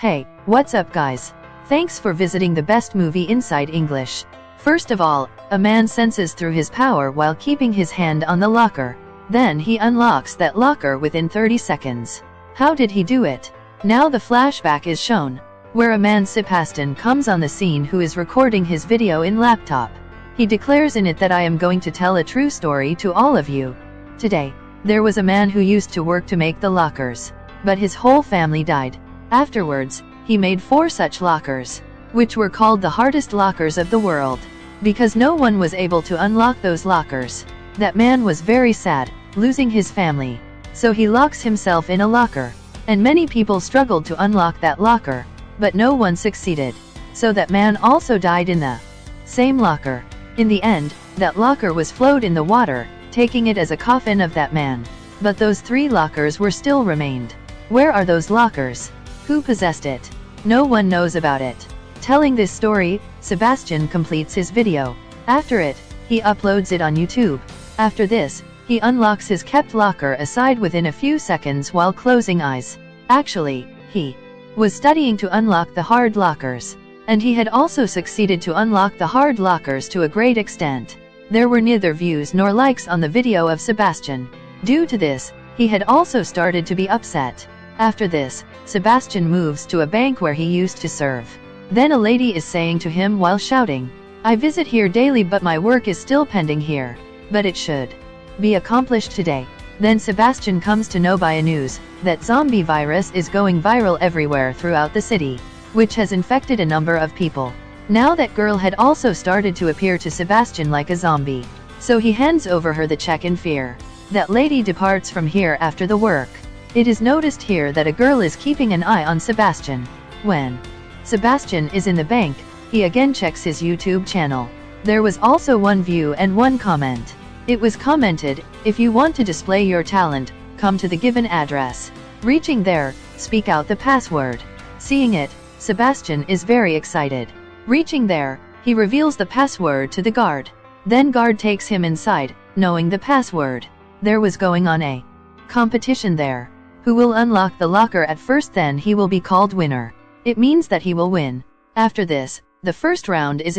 Hey, what's up guys? Thanks for visiting the best movie inside English. First of all, a man senses through his power while keeping his hand on the locker. Then he unlocks that locker within 30 seconds. How did he do it? Now the flashback is shown, where a man Sebastian comes on the scene who is recording his video in laptop. He declares in it that I am going to tell a true story to all of you. Today, there was a man who used to work to make the lockers, but his whole family died. Afterwards, he made 4 such lockers, which were called the hardest lockers of the world, because no one was able to unlock those lockers. That man was very sad, losing his family. So he locks himself in a locker, and many people struggled to unlock that locker, but no one succeeded. So that man also died in the same locker. In the end, that locker was floated in the water, taking it as a coffin of that man. But those 3 lockers were still remained. Where are those lockers? Who possessed it? No one knows about it. Telling this story, Sebastian completes his video. After it, he uploads it on YouTube. After this, he unlocks his kept locker aside within a few seconds while closing eyes. Actually, he was studying to unlock the hard lockers, and he had also succeeded to unlock the hard lockers to a great extent. There were neither views nor likes on the video of Sebastian. Due to this, he had also started to be upset. After this, Sebastian moves to a bank where he used to serve. Then a lady is saying to him while shouting, "I visit here daily but my work is still pending here. But it should be accomplished today." Then Sebastian comes to know by a news that zombie virus is going viral everywhere throughout the city, which has infected a number of people. Now that girl had also started to appear to Sebastian like a zombie. So he hands over her the check in fear. That lady departs from here after the work. It is noticed here that a girl is keeping an eye on Sebastian. When Sebastian is in the bank, he again checks his YouTube channel. There was also 1 view and 1 comment. It was commented, "If you want to display your talent, come to the given address." Reaching there, speak out the password. Seeing it, Sebastian is very excited. Reaching there, he reveals the password to the guard. Then guard takes him inside, knowing the password. There was going on a competition there. Who will unlock the locker at first, then he will be called winner. It means that he will win. After this, the first round is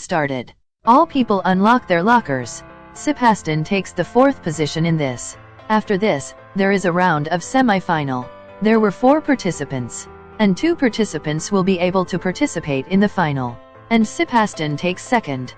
started. All people unlock their lockers. Sebastian takes the 4th position in this. After this, there is a round of semi-final. There were 4 participants, and 2 participants will be able to participate in the final. And Sebastian takes 2nd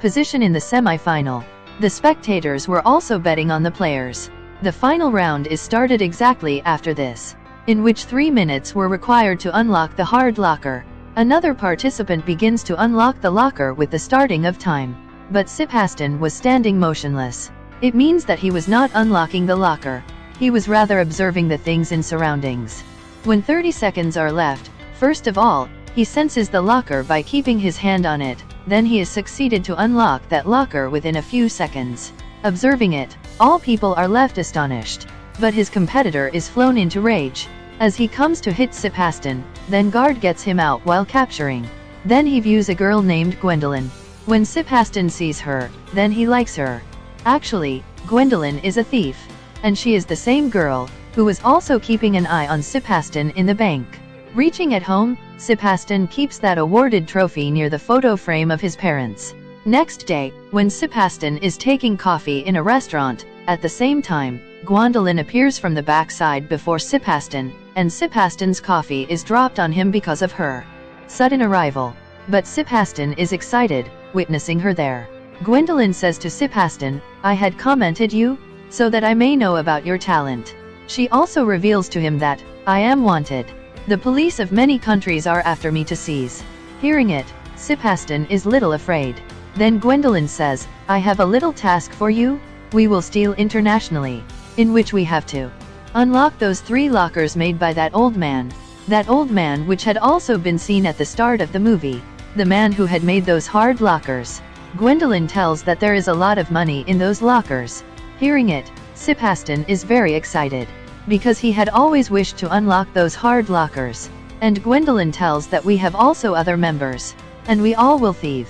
position in the semi-final. The spectators were also betting on the players. The final round is started exactly after this, in which 3 minutes were required to unlock the hard locker. Another participant begins to unlock the locker with the starting of time. But Sebastian was standing motionless. It means that he was not unlocking the locker. He was rather observing the things in surroundings. When 30 seconds are left, first of all, he senses the locker by keeping his hand on it. Then he has succeeded to unlock that locker within a few seconds. Observing it, all people are left astonished. But his competitor is flown into rage. As he comes to hit Sebastian, then guard gets him out while capturing. Then he views a girl named Gwendolyn. When Sebastian sees her, then he likes her. Actually, Gwendolyn is a thief, and she is the same girl who was also keeping an eye on Sebastian in the bank. Reaching at home, Sebastian keeps that awarded trophy near the photo frame of his parents. Next day, when Sebastian is taking coffee in a restaurant, at the same time, Gwendolyn appears from the backside before Sebastian, and Sebastian's coffee is dropped on him because of her sudden arrival. But Sebastian is excited, witnessing her there. Gwendolyn says to Sebastian, "I had commented you, so that I may know about your talent." She also reveals to him that, "I am wanted. The police of many countries are after me to seize." Hearing it, Sebastian is little afraid. Then Gwendolyn says, "I have a little task for you. We will steal internationally, in which we have to unlock those 3 lockers made by that old man." That old man which had also been seen at the start of the movie. The man who had made those hard lockers. Gwendolyn tells that there is a lot of money in those lockers. Hearing it, Sebastian is very excited, because he had always wished to unlock those hard lockers. And Gwendolyn tells that we have also other members, and we all will thieve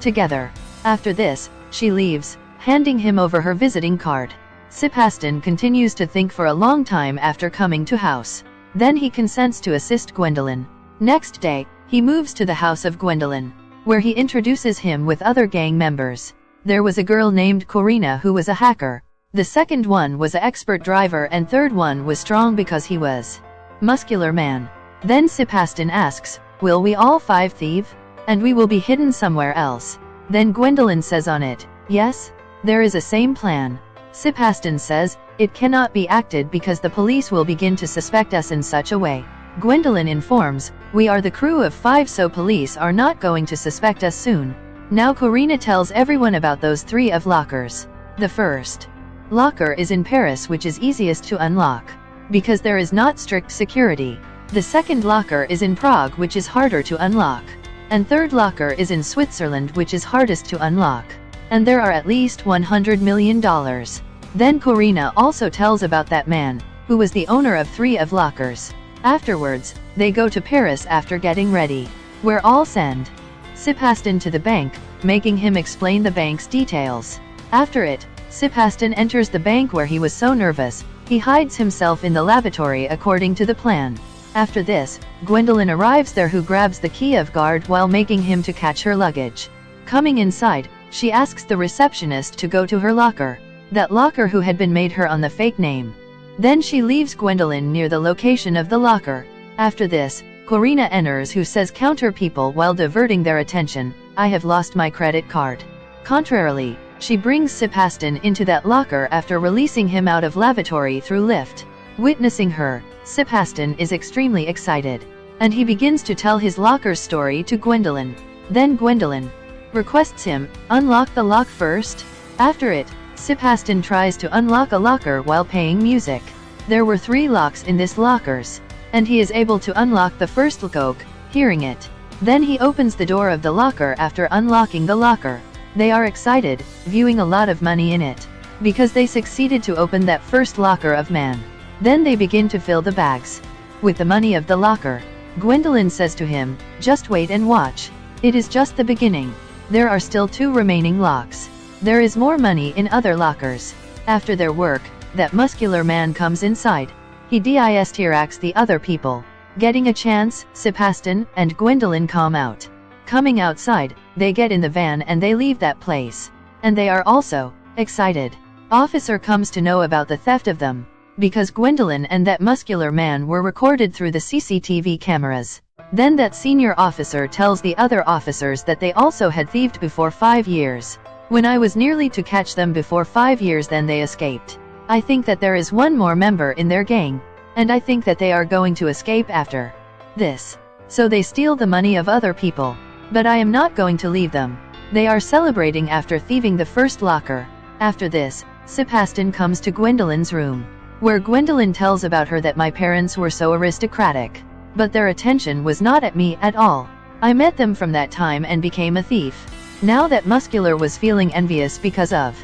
together. After this, she leaves, handing him over her visiting card. Sebastian continues to think for a long time after coming to house. Then he consents to assist Gwendolyn. Next day, he moves to the house of Gwendolyn, where he introduces him with other gang members. There was a girl named Corina who was a hacker. The second one was an expert driver and third one was strong because he was muscular man. Then Sebastian asks, will we all five thieve? And we will be hidden somewhere else. Then Gwendolyn says on it, yes, there is a same plan. Sebastian says, it cannot be acted because the police will begin to suspect us in such a way. Gwendolyn informs, we are the crew of 5 so police are not going to suspect us soon. Now Corina tells everyone about those 3 of lockers. The first locker is in Paris, which is easiest to unlock because there is not strict security. The second locker is in Prague, which is harder to unlock. And third locker is in Switzerland, which is hardest to unlock. And there are at least $100 million. Then Corina also tells about that man, who was the owner of 3 of lockers. Afterwards, they go to Paris after getting ready, where all send Sebastian to the bank, making him explain the bank's details. After it, Sebastian enters the bank where he was so nervous, he hides himself in the lavatory according to the plan. After this, Gwendolyn arrives there, who grabs the key of guard while making him to catch her luggage. Coming inside, she asks the receptionist to go to her locker, that locker who had been made her on the fake name. Then she leaves Gwendolyn near the location of the locker. After this, Corina enters, who says counter people while diverting their attention, I have lost my credit card. Contrarily, she brings Sebastian into that locker after releasing him out of lavatory through lift. Witnessing her, Sebastian is extremely excited, and he begins to tell his locker's story to Gwendolyn. Then Gwendolyn requests him, unlock the lock first. After it, Sebastian tries to unlock a locker while playing music. There were 3 locks in this lockers, and he is able to unlock the first lock, hearing it. Then he opens the door of the locker after unlocking the locker. They are excited, viewing a lot of money in it, because they succeeded to open that first locker of man. Then they begin to fill the bags with the money of the locker. Gwendolyn says to him, just wait and watch. It is just the beginning. There are still 2 remaining locks. There is more money in other lockers. After their work, that muscular man comes inside. He distracts the other people. Getting a chance, Sebastian and Gwendolyn come out. Coming outside, they get in the van and they leave that place. And they are also excited. Officer comes to know about the theft of them, because Gwendolyn and that muscular man were recorded through the CCTV cameras. Then that senior officer tells the other officers that they also had thieved before 5 years. When I was nearly to catch them before 5 years, then they escaped. I think that there is one more member in their gang, and I think that they are going to escape after this. So they steal the money of other people. But I am not going to leave them. They are celebrating after thieving the first locker. After this, Sebastian comes to Gwendolyn's room, where Gwendolyn tells about her that my parents were so aristocratic, but their attention was not at me at all. I met them from that time and became a thief. Now that muscular was feeling envious because of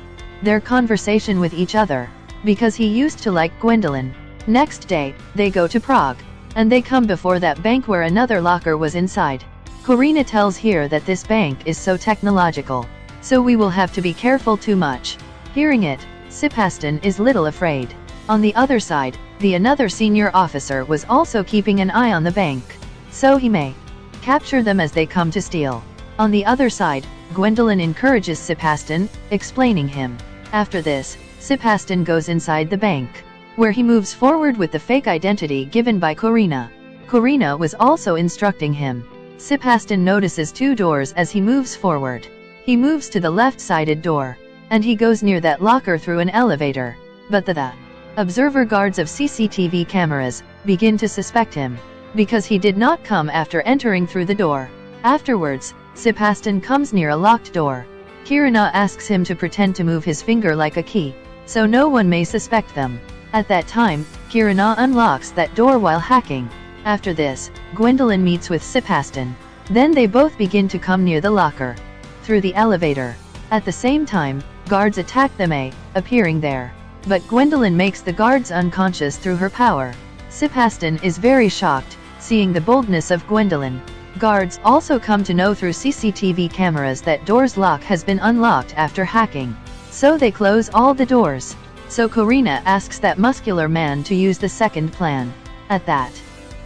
their conversation with each other, because he used to like Gwendolyn. Next day, they go to Prague, and they come before that bank where another locker was inside. Corina tells here that this bank is so technological, so we will have to be careful too much. Hearing it, Sebastian is little afraid. On the other side, another senior officer was also keeping an eye on the bank, so he may capture them as they come to steal. On the other side, Gwendolyn encourages Sebastian, explaining him. After this, Sebastian goes inside the bank, where he moves forward with the fake identity given by Corina. Corina was also instructing him. Sebastian notices 2 doors as he moves forward. He moves to the left-sided door, and he goes near that locker through an elevator. But the observer guards of CCTV cameras begin to suspect him, because he did not come after entering through the door. Afterwards, Sebastian comes near a locked door. Kirina asks him to pretend to move his finger like a key, so no one may suspect them. At that time, Kirina unlocks that door while hacking. After this, Gwendolyn meets with Sebastian. Then they both begin to come near the locker, through the elevator. At the same time, guards attack them, appearing there. But Gwendolyn makes the guards unconscious through her power. Sebastian is very shocked, seeing the boldness of Gwendolyn. Guards also come to know through CCTV cameras that door's lock has been unlocked after hacking. So they close all the doors. So Corina asks that muscular man to use the second plan. At that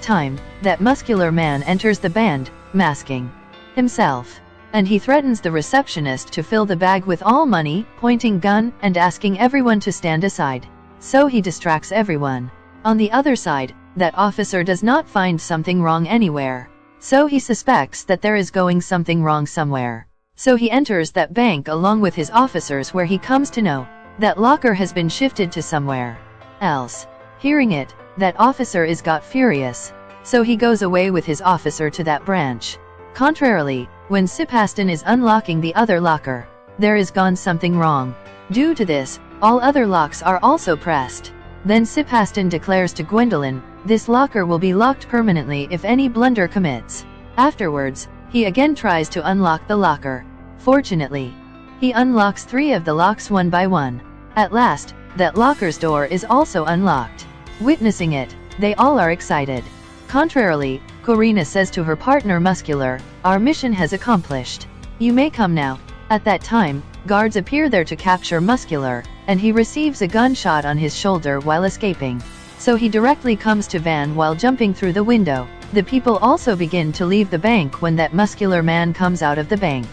time, that muscular man enters the band, masking himself. And he threatens the receptionist to fill the bag with all money, pointing gun, and asking everyone to stand aside. So he distracts everyone. On the other side, that officer does not find something wrong anywhere. So he suspects that there is going something wrong somewhere. So he enters that bank along with his officers, where he comes to know that locker has been shifted to somewhere else. Hearing it, that officer got furious. So he goes away with his officer to that branch. Contrarily, when Sebastian is unlocking the other locker, there is gone something wrong. Due to this, all other locks are also pressed. Then Sebastian declares to Gwendolyn, this locker will be locked permanently if any blunder commits. Afterwards, he again tries to unlock the locker. Fortunately, he unlocks 3 of the locks one by one. At last, that locker's door is also unlocked. Witnessing it, they all are excited. Contrarily, Corina says to her partner Muscular, our mission has accomplished. You may come now. At that time, guards appear there to capture Muscular, and he receives a gunshot on his shoulder while escaping. So he directly comes to Van while jumping through the window. The people also begin to leave the bank when that muscular man comes out of the bank.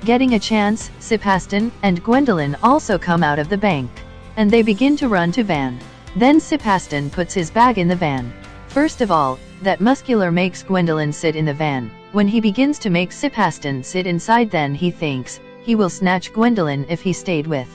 Getting a chance, Sebastian and Gwendolyn also come out of the bank. And they begin to run to Van. Then Sebastian puts his bag in the van. First of all, that muscular makes Gwendolyn sit in the van. When he begins to make Sebastian sit inside, then he thinks he will snatch Gwendolyn if he stayed with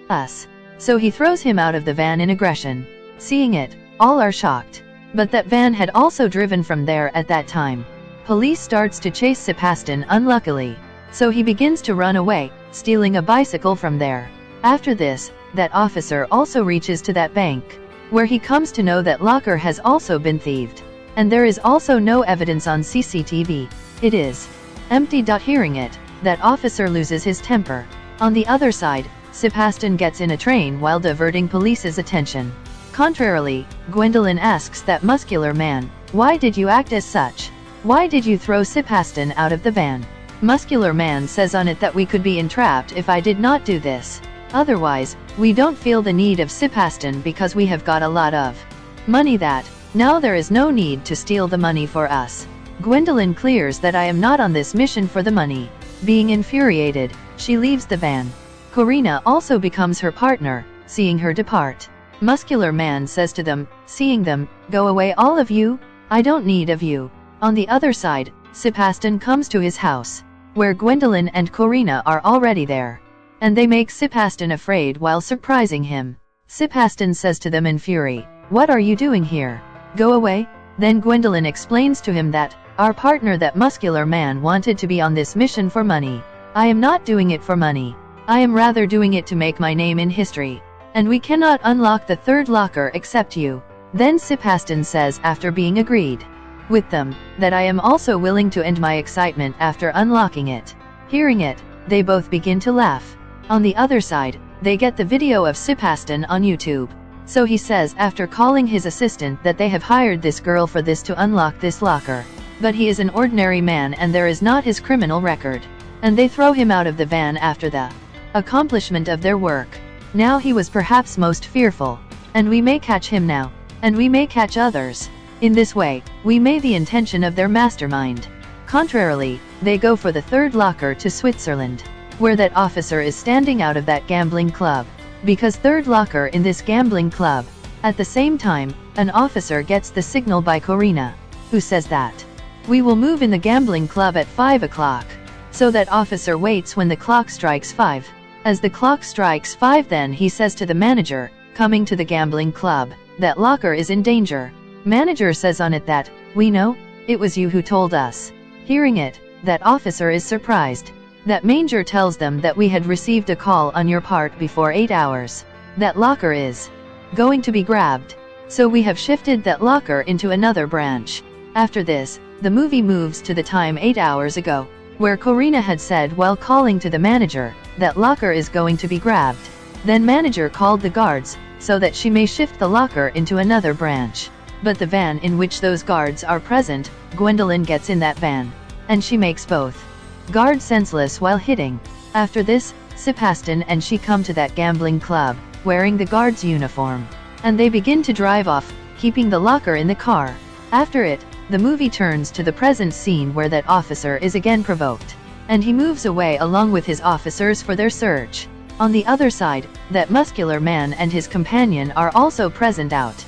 us. So he throws him out of the van in aggression. Seeing it, all are shocked. But that van had also driven from there at that time. Police starts to chase Sebastian unluckily. So he begins to run away, stealing a bicycle from there. After this, that officer also reaches to that bank, where he comes to know that locker has also been thieved. And there is also no evidence on CCTV. It is empty. Hearing it, that officer loses his temper. On the other side, Sebastian gets in a train while diverting police's attention. Contrarily, Gwendolyn asks that muscular man, why did you act as such? Why did you throw Sebastian out of the van? Muscular man says on it that we could be entrapped if I did not do this. Otherwise, we don't feel the need of Sebastian because we have got a lot of money that now there is no need to steal the money for us. Gwendolyn clears that I am not on this mission for the money. Being infuriated, she leaves the van. Corina also becomes her partner, seeing her depart. Muscular man says to them, seeing them, go away all of you, I don't need of you. On the other side, Sebastian comes to his house, where Gwendolyn and Corina are already there. And they make Sebastian afraid while surprising him. Sebastian says to them in fury, what are you doing here? Go away. Then Gwendolyn explains to him that, our partner that muscular man wanted to be on this mission for money. I am not doing it for money. I am rather doing it to make my name in history. And we cannot unlock the third locker except you. Then Sebastian says after being agreed with them, that I am also willing to end my excitement after unlocking it. Hearing it, they both begin to laugh. On the other side, they get the video of Sebastian on YouTube. So he says after calling his assistant that they have hired this girl for this to unlock this locker. But he is an ordinary man and there is not his criminal record. And they throw him out of the van after the accomplishment of their work. Now he was perhaps most fearful. And we may catch him now. And we may catch others. In this way, we may the intention of their mastermind. Contrarily, they go for the third locker to Switzerland, where that officer is standing out of that gambling club. Because third locker in this gambling club. At the same time, an officer gets the signal by Corina, who says that we will move in the gambling club at 5 o'clock. So that officer waits when the clock strikes 5. As the clock strikes 5, then he says to the manager, coming to the gambling club, that locker is in danger. Manager says on it that, we know, it was you who told us. Hearing it, that officer is surprised. That manager tells them that we had received a call on your part before 8 hours. That locker is going to be grabbed. So we have shifted that locker into another branch. After this, the movie moves to the time 8 hours ago, where Corina had said while calling to the manager, that locker is going to be grabbed. Then manager called the guards, so that she may shift the locker into another branch. But the van in which those guards are present, Gwendolyn gets in that van. And she makes both guard senseless while hitting. After this, Sebastian and she come to that gambling club, wearing the guard's uniform. And they begin to drive off, keeping the locker in the car. After it, the movie turns to the present scene where that officer is again provoked, and he moves away along with his officers for their search. On the other side, that muscular man and his companion are also present out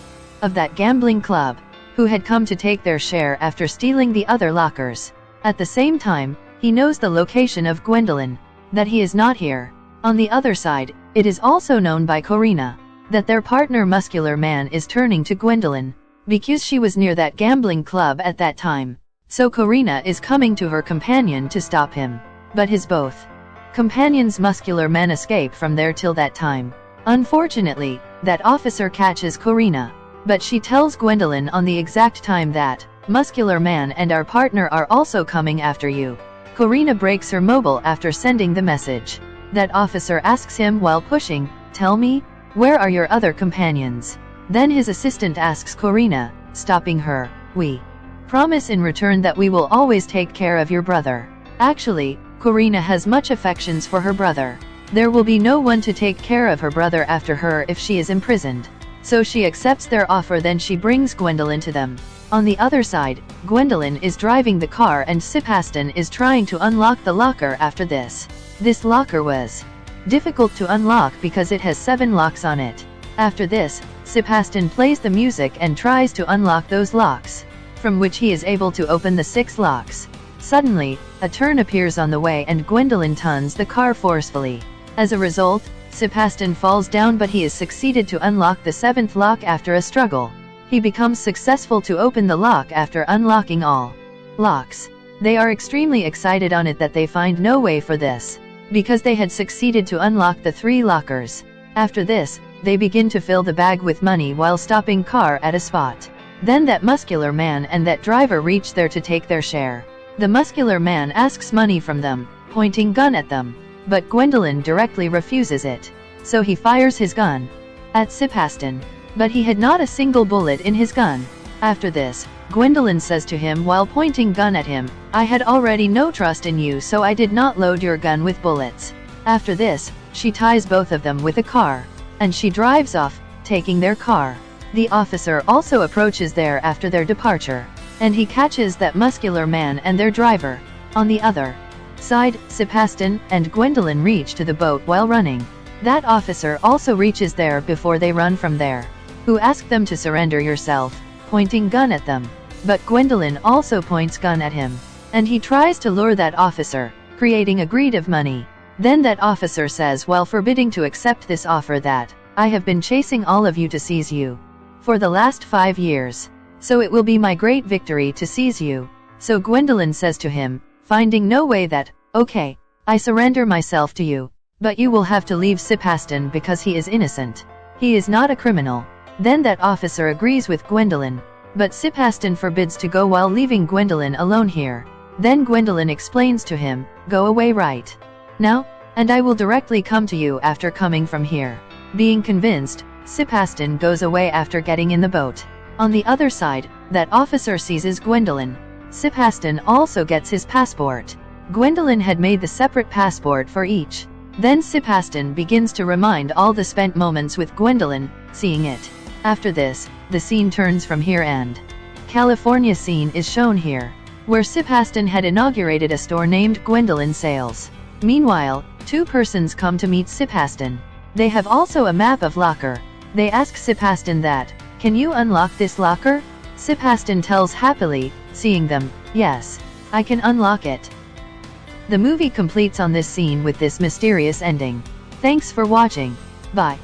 of that gambling club, who had come to take their share after stealing the other lockers. At the same time, he knows the location of Gwendolyn, that he is not here. On the other side, it is also known by Corina that their partner muscular man is turning to Gwendolyn, because she was near that gambling club at that time. So Corina is coming to her companion to stop him. But his both companions muscular men escape from there till that time. Unfortunately, that officer catches Corina, but she tells Gwendolyn on the exact time that muscular man and our partner are also coming after you. Corina breaks her mobile after sending the message. That officer asks him while pushing, "Tell me, where are your other companions?" Then his assistant asks Corina, stopping her, "We promise in return that we will always take care of your brother." Actually, Corina has much affections for her brother. There will be no one to take care of her brother after her if she is imprisoned. So she accepts their offer, then she brings Gwendolyn to them. On the other side, Gwendolyn is driving the car and Sebastian is trying to unlock the locker after this. This locker was difficult to unlock because it has 7 locks on it. After this, Sebastian plays the music and tries to unlock those locks, from which he is able to open the 6 locks. Suddenly, a turn appears on the way and Gwendolyn turns the car forcefully. As a result, Sebastian falls down, but he has succeeded to unlock the 7th lock after a struggle. He becomes successful to open the lock after unlocking all locks. They are extremely excited on it that they find no way for this, because they had succeeded to unlock the 3 lockers. After this, they begin to fill the bag with money while stopping car at a spot. Then that muscular man and that driver reach there to take their share. The muscular man asks money from them, pointing gun at them, but Gwendolyn directly refuses it. So he fires his gun at Sebastian, but he had not a single bullet in his gun. After this, Gwendolyn says to him while pointing gun at him, "I had already no trust in you, so I did not load your gun with bullets." After this, she ties both of them with a car, and she drives off, taking their car. The officer also approaches there after their departure, and he catches that muscular man and their driver. On the other side, Sebastian and Gwendolyn reach to the boat while running. That officer also reaches there before they run from there, who ask them to surrender yourself, pointing gun at them. But Gwendolyn also points gun at him, and he tries to lure that officer, creating a greed of money. Then that officer says while forbidding to accept this offer that, "I have been chasing all of you to seize you for the last 5 years. So it will be my great victory to seize you." So Gwendolyn says to him, finding no way, that, "Okay, I surrender myself to you, but you will have to leave Sebastian because he is innocent. He is not a criminal." Then that officer agrees with Gwendolyn, but Sebastian forbids to go while leaving Gwendolyn alone here. Then Gwendolyn explains to him, "Go away right now, and I will directly come to you after coming from here." Being convinced, Sebastian goes away after getting in the boat. On the other side, that officer seizes Gwendolyn. Sebastian also gets his passport. Gwendolyn had made the separate passport for each. Then Sebastian begins to remind all the spent moments with Gwendolyn, seeing it. After this, the scene turns from here and California scene is shown here, where Sebastian had inaugurated a store named Gwendolyn Sales. Meanwhile, 2 persons come to meet Sebastian. They have also a map of locker. They ask Sebastian that, "Can you unlock this locker?" Sebastian tells happily, seeing them, "Yes, I can unlock it." The movie completes on this scene with this mysterious ending. Thanks for watching. Bye.